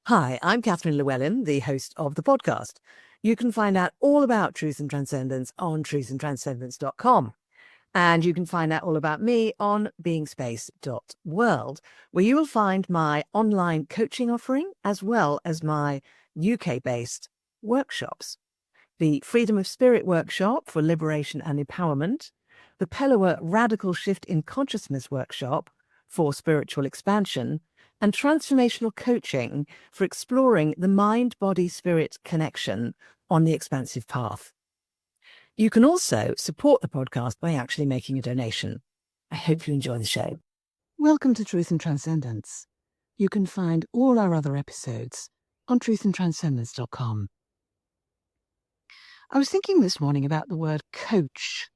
Hi, I'm Catherine Llewellyn, the host of the podcast. You can find out all about Truth and Transcendence on truthandtranscendence.com. And you can find out all about me on beingspace.world, where you will find my online coaching offering as well as my UK-based workshops. The Freedom of Spirit workshop for liberation and empowerment, the Pellower Radical Shift in Consciousness workshop for spiritual expansion, and transformational coaching for exploring the mind-body-spirit connection on the expansive path. You can also support the podcast by actually making a donation. I hope you enjoy the show. Welcome to Truth and Transcendence. You can find all our other episodes on truthandtranscendence.com. I was thinking this morning about the word coach,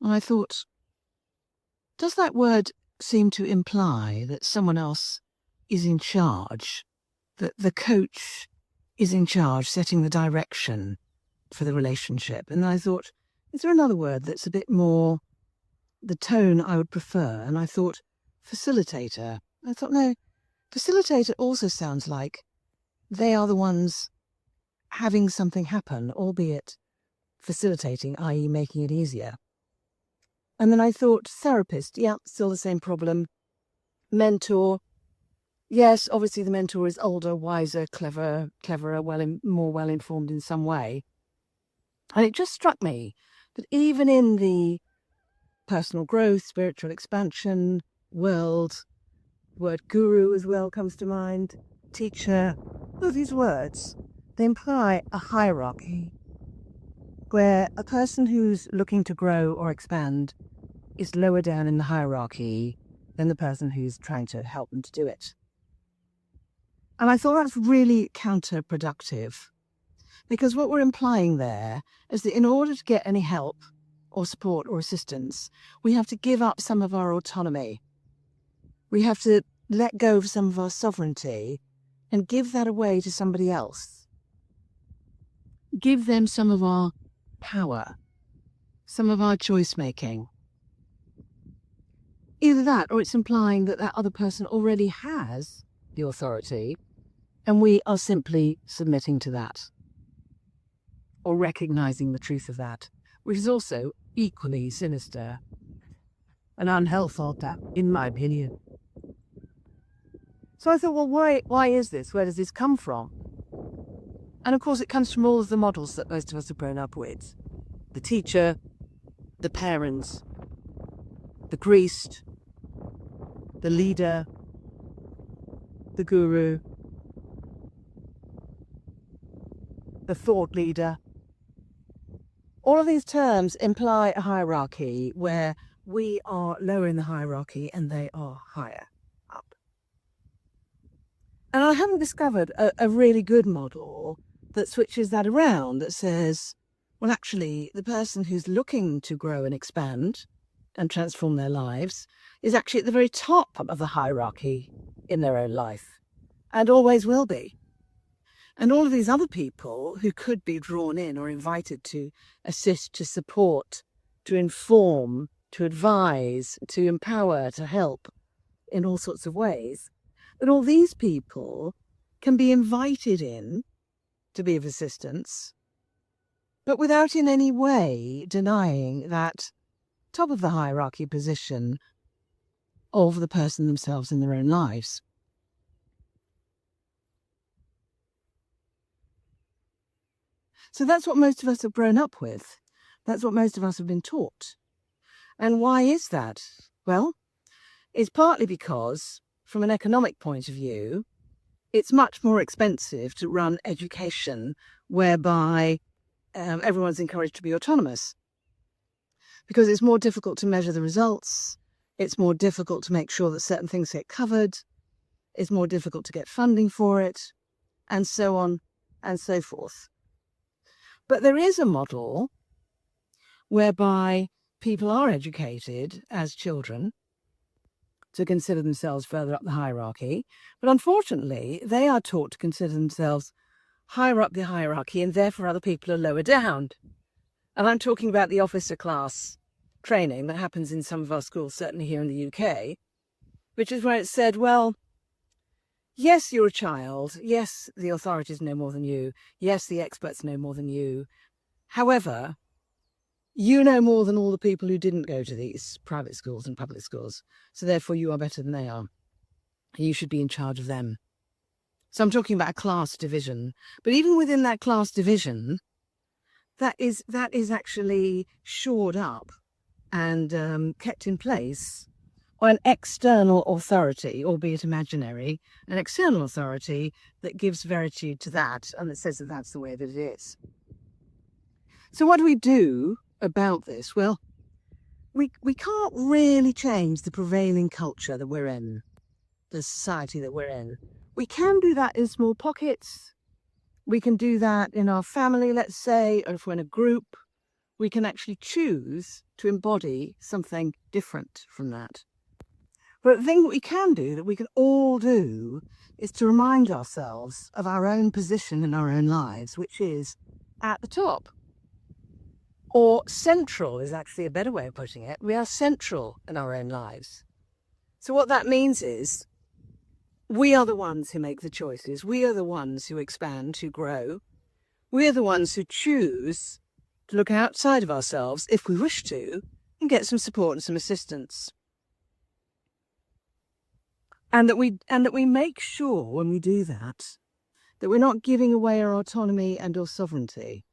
and I thought, does that word seem to imply that someone else is in charge, that the coach is in charge, setting the direction for the relationship? And I thought, is there another word that's a bit more the tone I would prefer? And I thought, facilitator. I thought, no, facilitator also sounds like they are the ones having something happen, albeit facilitating, i.e. making it easier. And then I thought, therapist, yeah, still the same problem. Mentor, yes, obviously the mentor is older, wiser, cleverer, more well-informed in some way. And it just struck me that even in the personal growth, spiritual expansion world, the word guru as well comes to mind, teacher, all these words, they imply a hierarchy where a person who's looking to grow or expand is lower down in the hierarchy than the person who's trying to help them to do it. And I thought that's really counterproductive, because what we're implying there is that in order to get any help or support or assistance, we have to give up some of our autonomy. We have to let go of some of our sovereignty and give that away to somebody else. Give them some of our power, some of our choice making. Either that, or it's implying that that other person already has the authority and we are simply submitting to that, or recognizing the truth of that, which is also equally sinister and unhelpful, in my opinion. So I thought, well, why is this? Where does this come from? And of course, it comes from all of the models that most of us have grown up with. The teacher, the parents, the priest, the leader, the guru, the thought leader. All of these terms imply a hierarchy where we are lower in the hierarchy and they are higher up. And I haven't discovered a really good model that switches that around, that says, well, actually, the person who's looking to grow and expand and transform their lives is actually at the very top of the hierarchy in their own life, and always will be. And all of these other people who could be drawn in or invited to assist, to support, to inform, to advise, to empower, to help in all sorts of ways, that all these people can be invited in to be of assistance, but without in any way denying that top of the hierarchy position of the person themselves in their own lives. So that's what most of us have grown up with. That's what most of us have been taught. And why is that? Well, it's partly because, from an economic point of view, it's much more expensive to run education whereby everyone's encouraged to be autonomous. Because it's more difficult to measure the results, it's more difficult to make sure that certain things get covered, it's more difficult to get funding for it, and so on and so forth. But there is a model whereby people are educated as children to consider themselves further up the hierarchy, but unfortunately they are taught to consider themselves higher up the hierarchy and therefore other people are lower down. And I'm talking about the officer class training that happens in some of our schools, certainly here in the UK, which is where it's said, well, yes, you're a child. Yes, the authorities know more than you. Yes, the experts know more than you. However, you know more than all the people who didn't go to these private schools and public schools. So therefore you are better than they are. You should be in charge of them. So I'm talking about a class division. But even within that class division, that is actually shored up and kept in place by an external authority, albeit imaginary, an external authority that gives verity to that and that says that that's the way that it is. So what do we do about this? Well, we can't really change the prevailing culture that we're in, the society that we're in. We can do that in small pockets. We can do that in our family, let's say, or if we're in a group. We can actually choose to embody something different from that. But the thing that we can do, that we can all do, is to remind ourselves of our own position in our own lives, which is at the top. Or central is actually a better way of putting it. We are central in our own lives. So what that means is we are the ones who make the choices. We are the ones who expand, who grow. We are the ones who choose to look outside of ourselves, if we wish to, and get some support and some assistance. And that we make sure when we do that, that we're not giving away our autonomy and our sovereignty.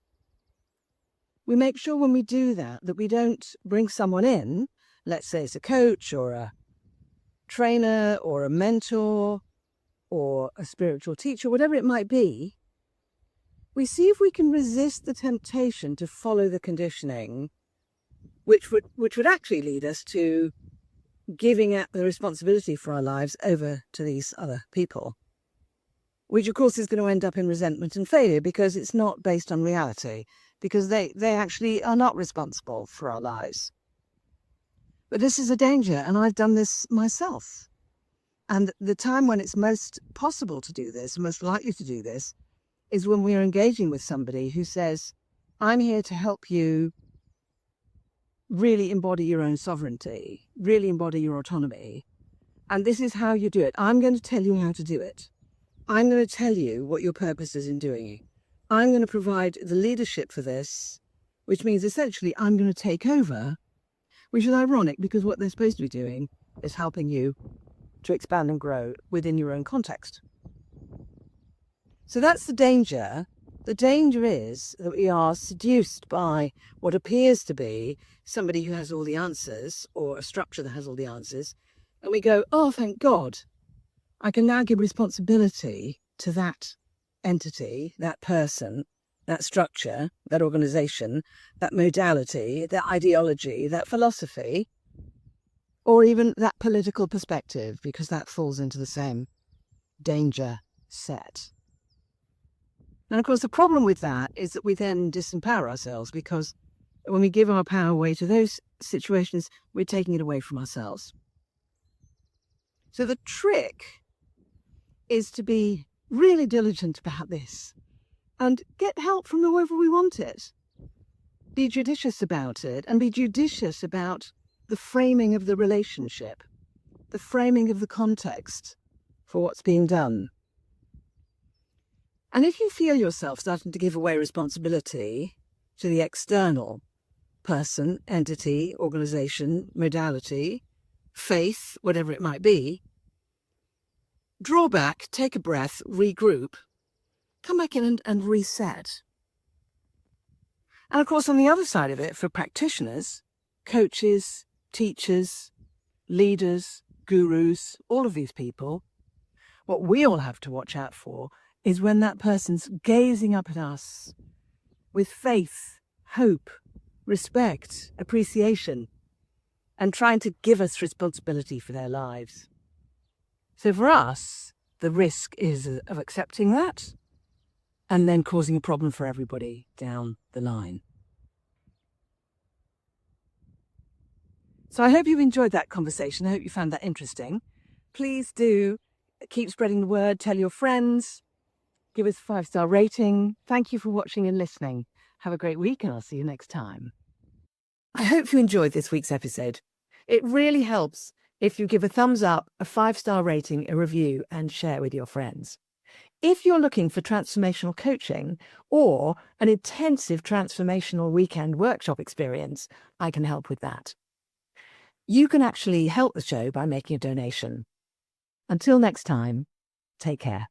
We make sure when we do that, that we don't bring someone in, let's say it's a coach or a trainer or a mentor or a spiritual teacher, whatever it might be. We see if we can resist the temptation to follow the conditioning, which would actually lead us to giving up the responsibility for our lives over to these other people, which of course is going to end up in resentment and failure because it's not based on reality, because they actually are not responsible for our lives. But this is a danger, and I've done this myself. And the time when it's most possible to do this, most likely to do this, is when we're engaging with somebody who says, I'm here to help you really embody your own sovereignty, really embody your autonomy. And this is how you do it. I'm going to tell you how to do it. I'm going to tell you what your purpose is in doing it. I'm going to provide the leadership for this, which means essentially I'm going to take over, which is ironic because what they're supposed to be doing is helping you to expand and grow within your own context. So that's the danger. The danger is that we are seduced by what appears to be somebody who has all the answers or a structure that has all the answers. And we go, oh, thank God, I can now give responsibility to that entity, that person, that structure, that organization, that modality, that ideology, that philosophy, or even that political perspective, because that falls into the same danger set. And of course, the problem with that is that we then disempower ourselves, because when we give our power away to those situations, we're taking it away from ourselves. So the trick is to be really diligent about this and get help from whoever we want it. Be judicious about it, and be judicious about the framing of the relationship, the framing of the context for what's being done. And if you feel yourself starting to give away responsibility to the external person, entity, organization, modality, faith, whatever it might be, draw back, take a breath, regroup, come back in and reset. And of course, on the other side of it, for practitioners, coaches, teachers, leaders, gurus, all of these people, what we all have to watch out for is when that person's gazing up at us with faith, hope, respect, appreciation, and trying to give us responsibility for their lives. So for us, the risk is of accepting that and then causing a problem for everybody down the line. So I hope you enjoyed that conversation. I hope you found that interesting. Please do keep spreading the word, tell your friends, give us a 5-star rating. Thank you for watching and listening. Have a great week, and I'll see you next time. I hope you enjoyed this week's episode. It really helps if you give a thumbs up, a 5-star rating, a review, and share with your friends. If you're looking for transformational coaching or an intensive transformational weekend workshop experience, I can help with that. You can actually help the show by making a donation. Until next time, take care.